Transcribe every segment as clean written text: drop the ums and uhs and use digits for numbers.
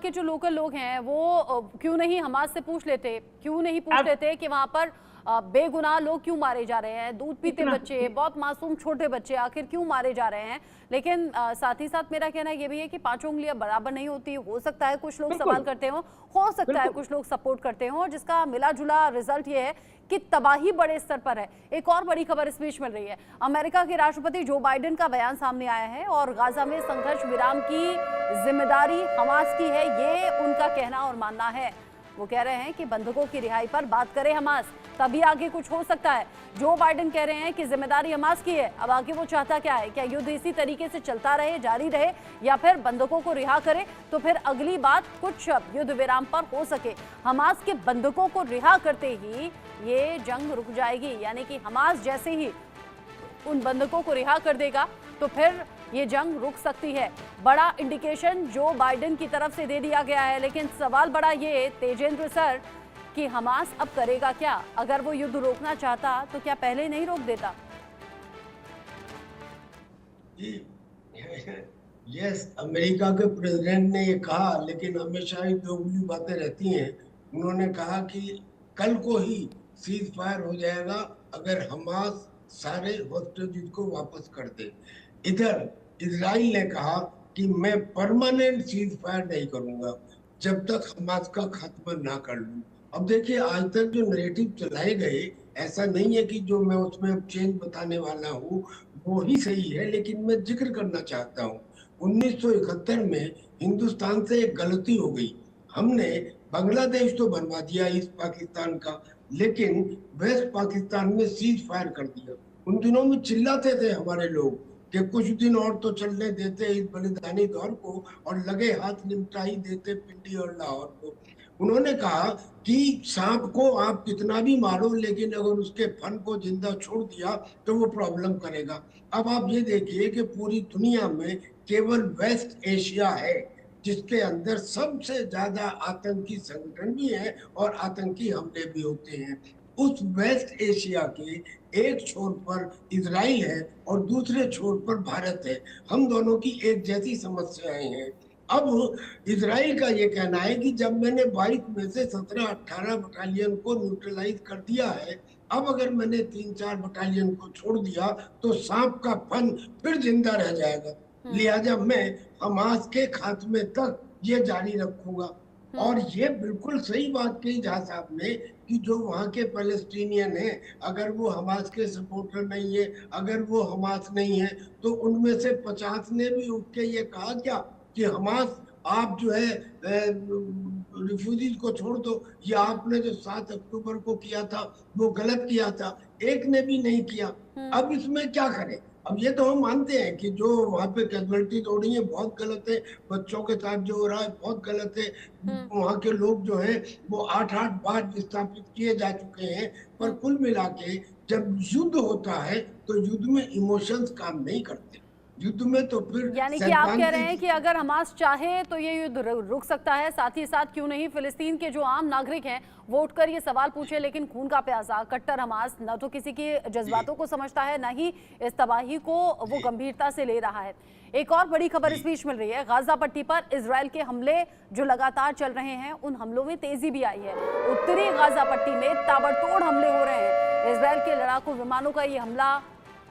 के जो लोकल लोग हैं वो क्यों नहीं हमास से पूछ लेते, क्यों नहीं पूछ लेते कि वहां पर बेगुनाह लोग क्यों मारे जा रहे हैं, दूध पीते बच्चे, बहुत मासूम छोटे बच्चे आखिर क्यों मारे जा रहे हैं। लेकिन साथ ही साथ मेरा कहना ये भी है कि पांचों उंगलियां बराबर नहीं होती। हो सकता है कुछ लोग सवाल करते हो सकता है कुछ लोग सपोर्ट करते हो, और जिसका मिला जुला रिजल्ट ये है कि तबाही बड़े स्तर पर है। एक और बड़ी खबर इस बीच मिल रही है, अमेरिका के राष्ट्रपति जो बाइडेन का बयान सामने आया है और गाजा में संघर्ष विराम की जिम्मेदारी हमास की है, ये उनका कहना और मानना है। वो कह रहे हैं कि बंधकों की रिहाई पर बात करे हमास, तभी आगे कुछ हो सकता है। जो बाइडेन कह रहे हैं कि जिम्मेदारी हमास की है, अब आगे वो चाहता क्या है, क्या युद्ध इसी तरीके से चलता रहे, जारी रहे, या फिर बंधकों को रिहा करे तो फिर अगली बात कुछ युद्ध विराम पर हो सके। हमास के बंधकों को रिहा करते ही ये जंग रुक जाएगी, यानी कि हमास जैसे ही उन बंधकों को रिहा कर देगा तो फिर ये जंग रुक सकती है। बड़ा इंडिकेशन जो बाइडेन की तरफ से दे दिया गया है, लेकिन सवाल बड़ा ये तेजेंद्र सर कि हमास अब करेगा क्या? अगर वो युद्ध रोकना चाहता तो क्या पहले नहीं रोक देता? यस, अमेरिका के प्रेसिडेंट ने ये कहा, लेकिन हमेशा ही दोगली बातें रहती हैं। उन्होंने कहा कि कल को ही सीज फायर हो जाएगा अगर हमास सारे हॉस्टेजेस को वापस कर दे। इधर इजराइल ने कहा कि मैं परमानेंट सीज फायर नहीं करूंगा जब तक हमास का खात्मा ना कर लूं। अब देखिए, आज तक जो नैरेटिव चलाए गए, ऐसा नहीं है कि जो मैं उसमें चेंज बताने वाला हूँ वो ही सही है, लेकिन मैं जिक्र करना चाहता हूँ 1971 में हिंदुस्तान से एक गलती हो गई। हमने बांग्लादेश तो बनवा दिया ईस्ट पाकिस्तान का, लेकिन वेस्ट पाकिस्तान में सीज फायर कर दिया। उन दिनों में चिल्लाते थे हमारे लोग कि कुछ दिन और तो चलने देते इस बलिदानी दौर को और लगे हाथ निपटा ही देते पिंडी और लाहौर को। उन्होंने कहा कि सांप को आप कितना भी मारो, लेकिन अगर उसके फन को जिंदा छोड़ दिया तो वो प्रॉब्लम करेगा। अब आप ये देखिए कि पूरी दुनिया में केवल वेस्ट एशिया है जिसके अंदर सबसे ज्यादा आतंकी संगठन भी है और आतंकी हमले भी होते हैं। उस वेस्ट एशिया के एक छोर पर इजराइल है और दूसरे छोर पर भारत है। हम दोनों की एक जैसी समस्याएं हैं। अब इजराइल का ये कहना है कि जब मैंने 22 में से 17-18 बटालियन को न्यूट्रलाइज कर दिया है, अब अगर मैंने 3-4 बटालियन को छोड़ दिया तो सांप का फन फिर जिंदा रह जाएगा। लिहाजा मैं हमास के खात्मे तक ये जारी रखूंगा। और ये बिल्कुल सही बात कही जहाँ साहब ने कि जो वहाँ के पैलेस्टीनियन हैं, अगर वो हमास के सपोर्टर नहीं है, अगर वो हमास नहीं है, तो उनमें से 50 ने भी उठ के ये कहा क्या कि हमास आप जो है रिफ्यूजीज को छोड़ दो, या आपने जो 7 अक्टूबर को किया था वो गलत किया था। एक ने भी नहीं किया। अब इसमें क्या करें? अब ये तो हम मानते हैं कि जो वहाँ पे कैजुअलिटीज हो रही है बहुत गलत है, बच्चों के साथ जो हो रहा है बहुत गलत है। वहाँ के लोग जो है वो 8-8 बार विस्थापित किए जा चुके हैं। पर कुल मिला के जब युद्ध होता है तो युद्ध में इमोशंस काम नहीं करते। युद्ध में तो फिर यानी कि आप कह रहे हैं कि अगर हमास चाहे तो ये युद्ध रुक सकता है। साथ ही साथ क्यों नहीं फिलिस्तीन के जो आम नागरिक हैं वो उठकर ये सवाल पूछे, लेकिन खून का प्यासा कट्टर हमास न तो किसी के जज्बातों को समझता है, न ही इस तबाही को वो गंभीरता से ले रहा है। एक और बड़ी खबर इस बीच मिल रही है, गाजा पट्टी पर इजराइल के हमले जो लगातार चल रहे हैं उन हमलों में तेजी भी आई है। उत्तरी गाजा पट्टी में ताबड़तोड़ हमले हो रहे हैं। इजराइल के लड़ाकू विमानों का ये हमला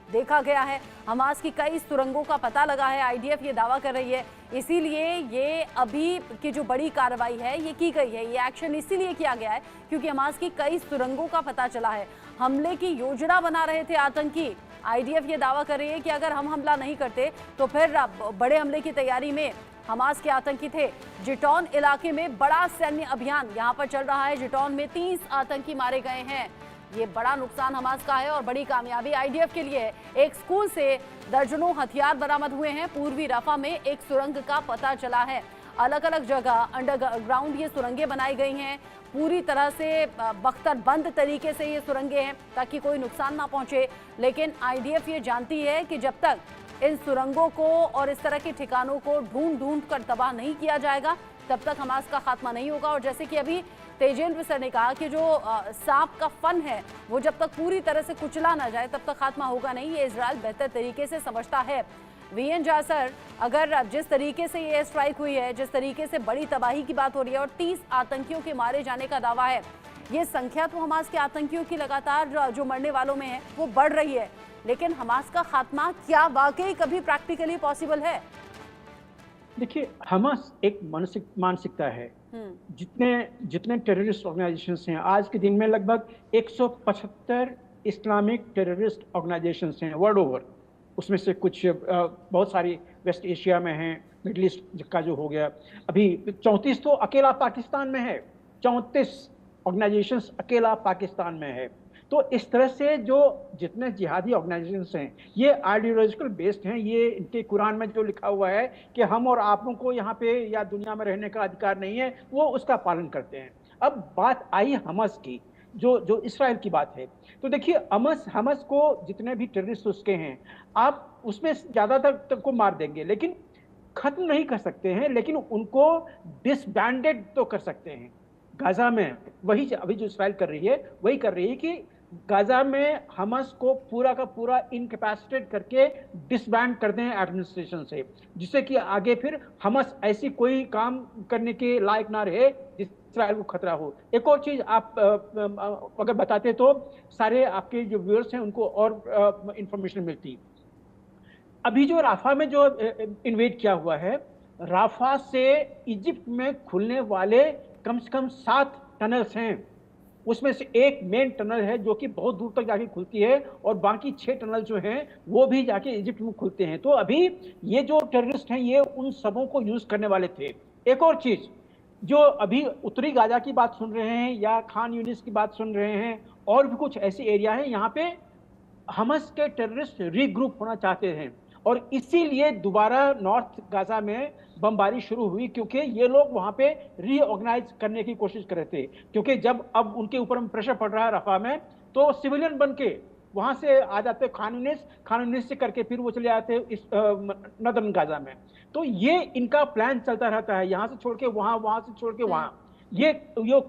देखा गया है। हमास की कई सुरंगों का पता लगा है, आईडीएफ ये दावा कर रही है। इसीलिए ये अभी की जो बड़ी कार्रवाई है ये की गई है, ये एक्शन इसीलिए किया गया है क्योंकि हमास की कई सुरंगों का पता चला है। हमले की योजना बना रहे थे आतंकी। आईडीएफ ये दावा कर रही है कि अगर हम हमला नहीं करते तो फिर बड़े हमले की तैयारी में हमास के आतंकी थे। जिटौन इलाके में बड़ा सैन्य अभियान यहाँ पर चल रहा है। जिटौन में 30 आतंकी मारे गए हैं। ये बड़ा नुकसान हमास का है और बड़ी कामयाबी आईडीएफ के लिए है। एक स्कूल से दर्जनों हथियार बरामद हुए हैं। पूर्वी रफा में एक सुरंग का पता चला है। अलग अलग जगह अंडरग्राउंड ये सुरंगें बनाई गई हैं। पूरी तरह से बख्तरबंद तरीके से ये सुरंगें हैं ताकि कोई नुकसान ना पहुंचे। लेकिन आईडीएफ ये जानती है कि जब तक इन सुरंगों को और इस तरह के ठिकानों को ढूंढ कर तबाह नहीं किया जाएगा तब तक हमास का खात्मा नहीं होगा। और जैसे कि अभी तेजेंद्र सर ने कहा कि जो सांप का फन है वो जब तक पूरी तरह से कुचला ना जाए तब तक खात्मा होगा नहीं। ये इजराइल बेहतर तरीके से समझता है। वीएन झा सर, अगर जिस तरीके से ये स्ट्राइक हुई है, जिस तरीके से बड़ी तबाही की बात हो रही है और 30 आतंकियों के मारे जाने का दावा है, ये संख्या तो हमास के आतंकियों की लगातार जो मरने वालों में है वो बढ़ रही है, लेकिन हमास का खात्मा क्या वाकई कभी प्रैक्टिकली पॉसिबल है? देखिए, हमास एक मानसिकता है। जितने जितने टेररिस्ट ऑर्गेनाइजेशंस हैं आज के दिन में, लगभग 175 इस्लामिक टेररिस्ट ऑर्गेनाइजेशंस हैं वर्ल्ड ओवर। उसमें से कुछ बहुत सारी वेस्ट एशिया में हैं, मिडिल ईस्ट का जो हो गया, अभी 34 तो अकेला पाकिस्तान में है, 34 ऑर्गेनाइजेशंस अकेला पाकिस्तान में है। तो इस तरह से जो जितने जिहादी ऑर्गेनाइजेशंस हैं ये आइडियोलॉजिकल बेस्ड हैं। ये इनके कुरान में जो लिखा हुआ है कि हम और आपों को यहाँ पे या दुनिया में रहने का अधिकार नहीं है, वो उसका पालन करते हैं। अब बात आई हमास की, जो इसराइल की बात है। तो देखिए, हमास को जितने भी टेररिस्ट उसके हैं, आप उसमें ज़्यादातर तक को मार देंगे, लेकिन खत्म नहीं कर सकते हैं, लेकिन उनको डिसबैंडेड तो कर सकते हैं। गाजा में वही अभी जो इसराइल कर रही है वही कर रही है कि गाजा में हमास को पूरा का पूरा इनकैपेसिटेट करके डिसबैंड कर दें एडमिनिस्ट्रेशन से, जिससे कि आगे फिर हमास ऐसी कोई काम करने के लायक ना रहे जिस इसराइल को खतरा हो। एक और चीज आप अगर बताते तो सारे आपके जो व्यूअर्स हैं उनको और इंफॉर्मेशन मिलती। अभी जो राफा में जो इन्वेड किया हुआ है, राफा से इजिप्ट में खुलने वाले कम से कम 7 टनल्स हैं। उसमें से एक मेन टनल है जो कि बहुत दूर तक जाके खुलती है, और बाकी 6 टनल जो हैं वो भी जाके इजिप्ट में खुलते हैं। तो अभी ये जो टेररिस्ट हैं ये उन सबों को यूज करने वाले थे। एक और चीज, जो अभी उत्तरी गाजा की बात सुन रहे हैं या खान यूनिस की बात सुन रहे हैं, और भी कुछ ऐसे एरिया हैं यहाँ पे हमास के टेररिस्ट रीग्रुप होना चाहते हैं, और इसीलिए दोबारा नॉर्थ गाजा में बमबारी शुरू हुई, क्योंकि ये लोग वहां पे रीऑर्गेनाइज करने की कोशिश कर रहे थे। क्योंकि जब अब उनके ऊपर प्रेशर पड़ रहा है रफा में, तो सिविलियन बन के वहां से आ जाते खान यूनिस से करके फिर वो चले आते इस नदर्न गाजा में। तो ये इनका प्लान चलता रहता है, यहाँ से छोड़ के वहां, वहां से छोड़ के वहां, ये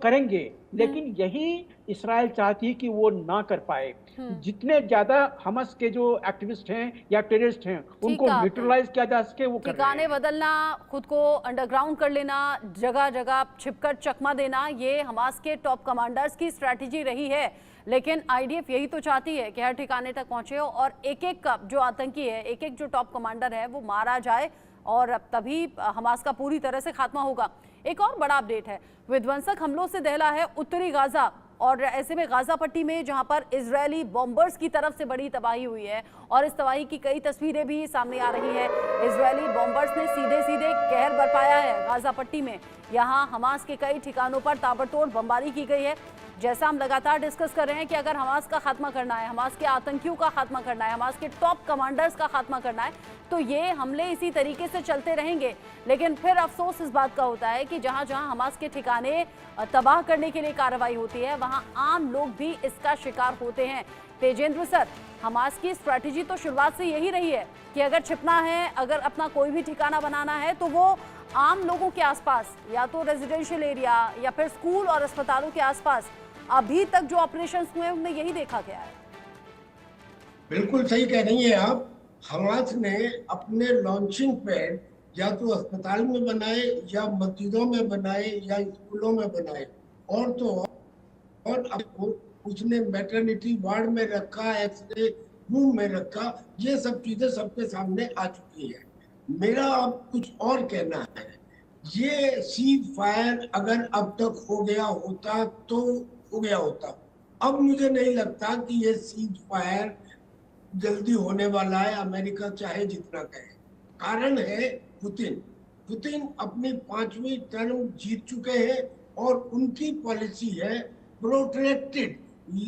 करेंगे। लेकिन यही इसराइल चाहती है कि वो ना कर पाए। जितने ज्यादा हमास के जो एक्टिविस्ट हैं या टेररिस्ट हैं उनको न्यूट्रलाइज किया जा सके वो कर रहे हैं। ठिकाने बदलना, खुद को अंडरग्राउंड कर लेना, जगह जगह छिपकर चकमा देना, ये हमास के टॉप कमांडर्स की स्ट्रैटेजी रही है। लेकिन आईडीएफ यही तो चाहती है कि हर ठिकाने तक पहुंचे और एक एक का जो आतंकी है, एक एक जो टॉप कमांडर है वो मारा जाए, और तभी हमास का पूरी तरह से खात्मा होगा। एक और बड़ा अपडेट है, विध्वंसक हमलों से दहला है उत्तरी गाजा, और ऐसे में गाजा पट्टी में जहां पर इजरायली बॉम्बर्स की तरफ से बड़ी तबाही हुई है, और इस तबाही की कई तस्वीरें भी सामने आ रही है। इजरायली बॉम्बर्स ने सीधे सीधे कहर बरपाया है गाजा पट्टी में। यहां हमास के कई ठिकानों पर ताबड़तोड़ बमबारी की गई है। जैसा हम लगातार डिस्कस कर रहे हैं कि अगर हमास का खात्मा करना है, हमास के आतंकियों का खात्मा करना है, हमास के टॉप कमांडर्स का खात्मा करना है, तो ये हमले इसी तरीके से चलते रहेंगे। लेकिन फिर अफसोस इस बात का होता है कि जहां जहां हमास के ठिकाने तबाह करने के लिए कार्रवाई होती है, वहां आम लोग भी इसका शिकार होते हैं। तेजेंद्र सर, हमास की स्ट्रैटेजी तो शुरुआत से यही रही है कि अगर छिपना है, अगर अपना कोई भी ठिकाना बनाना है, तो वो आम लोगों के आसपास, या तो रेजिडेंशियल एरिया या फिर स्कूल और अस्पतालों के आसपास। अभी तक जो ऑपरेशंस हुए हैं उनमें यही देखा गया है। बिल्कुल सही कह रही हैं आप। हमास ने अपने लॉन्चिंग पैड या तो अस्पताल में बनाए, या मस्जिदों में बनाए, या स्कूलों में बनाए, और तो और अब उसने मैटरनिटी वार्ड में रखा, एक्सरे रूम में रखा। ये सब चीजें सबके सामने आ चुकी है। मेरा अब कुछ और कहना है, ये सीज फायर अगर अब तक हो गया होता तो हो गया होता। अब मुझे नहीं लगता कि ये सीज फायर जल्दी होने वाला है, अमेरिका चाहे जितना कहे। कारण है पुतिन अपनी 5वीं टर्म जीत चुके हैं, और उनकी पॉलिसी है प्रोट्रैक्टेड,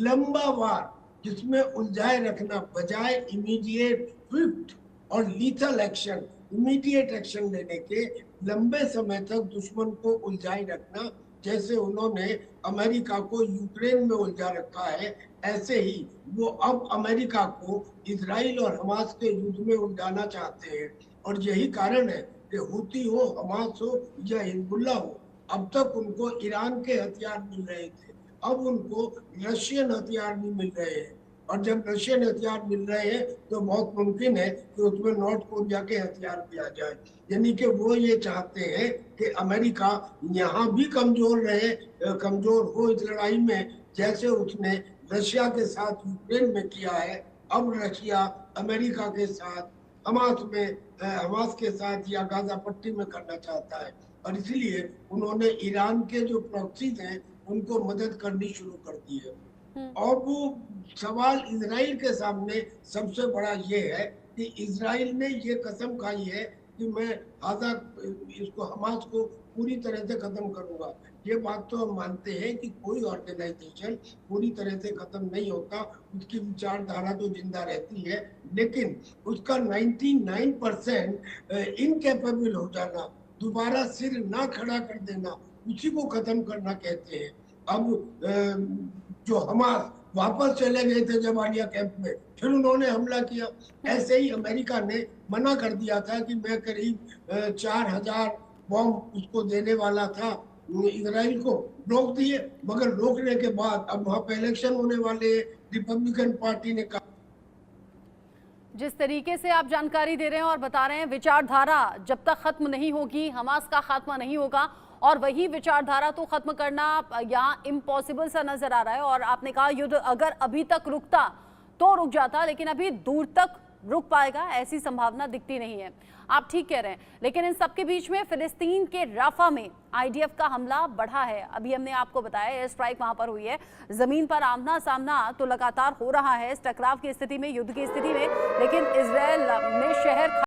लंबा वार, जिसमें उलझाए रखना बजाय इमीडिएट, स्विफ्ट और लीथल एक्शन, इमीडिएट एक्शन लेने के, लंबे समय तक दुश्मन को उलझाए रखना। जैसे उन्होंने अमेरिका को यूक्रेन में उलझा रखा है, ऐसे ही वो अब अमेरिका को इजराइल और हमास के युद्ध में उलझाना चाहते हैं। और यही कारण है कि हुती हो, हमास हो या हिजबुल्लाह हो, अब तक उनको ईरान के हथियार मिल रहे थे, अब उनको रशियन हथियार भी मिल रहे हैं। और जब रशियन हथियार मिल रहे हैं तो बहुत मुमकिन है कि उसमें नॉर्थ कोरिया के हथियार भी आ जाए। यानी कि वो ये चाहते हैं कि अमेरिका यहाँ भी कमजोर रहे, कमजोर हो इस लड़ाई में, जैसे उसने रशिया के साथ यूक्रेन में किया है। अब रशिया अमेरिका के साथ हमास के साथ या गाजा पट्टी में करना चाहता है, और इसलिए उन्होंने ईरान के जो प्रॉक्सीज हैं उनको मदद करनी शुरू कर दी है। और वो सवाल इजराइल के सामने सबसे बड़ा ये है कि इजराइल ने ये कसम खाई है कि मैं हमास को पूरी तरह से खत्म करूंगा। ये बात तो हम मानते हैं कि कोई ऑर्गेनाइजेशन पूरी तरह से खत्म नहीं होता, उसकी विचारधारा तो जिंदा रहती है, लेकिन उसका 99% इनकेपेबल हो जाना, दोबारा सिर ना खड़ा कर देना, उसी को खत्म करना कहते हैं। अब जो हमास वापस चले गए थे जबालिया कैंप में, फिर उन्होंने हमला किया। ऐसे ही अमेरिका ने मना कर दिया था कि मैं करीब 4000 बॉम्ब उसको देने वाला था इजराइल को, रोक दिए। मगर रोकने के बाद अब वहां पे इलेक्शन होने वाले, रिपब्लिकन पार्टी ने कहा। जिस तरीके से आप जानकारी दे रहे हैं और बता रहे हैं, विचारधारा जब तक खत्म नहीं होगी, हमास का खात्मा नहीं होगा, और वही विचारधारा तो खत्म करना यहाँ इम्पॉसिबल सा नजर आ रहा है। और आपने कहा युद्ध अगर अभी तक रुकता तो रुक जाता, लेकिन अभी दूर तक रुक पाएगा ऐसी संभावना दिखती नहीं है। आप ठीक कह रहे हैं, लेकिन इन सबके बीच में फिलिस्तीन के राफा में आईडीएफ का हमला बढ़ा है। अभी हमने आपको बताया एयर स्ट्राइक वहां पर हुई है, जमीन पर आमना सामना तो लगातार हो रहा है इस टकराव की स्थिति में, युद्ध की स्थिति में, लेकिन इजरायल ने शहर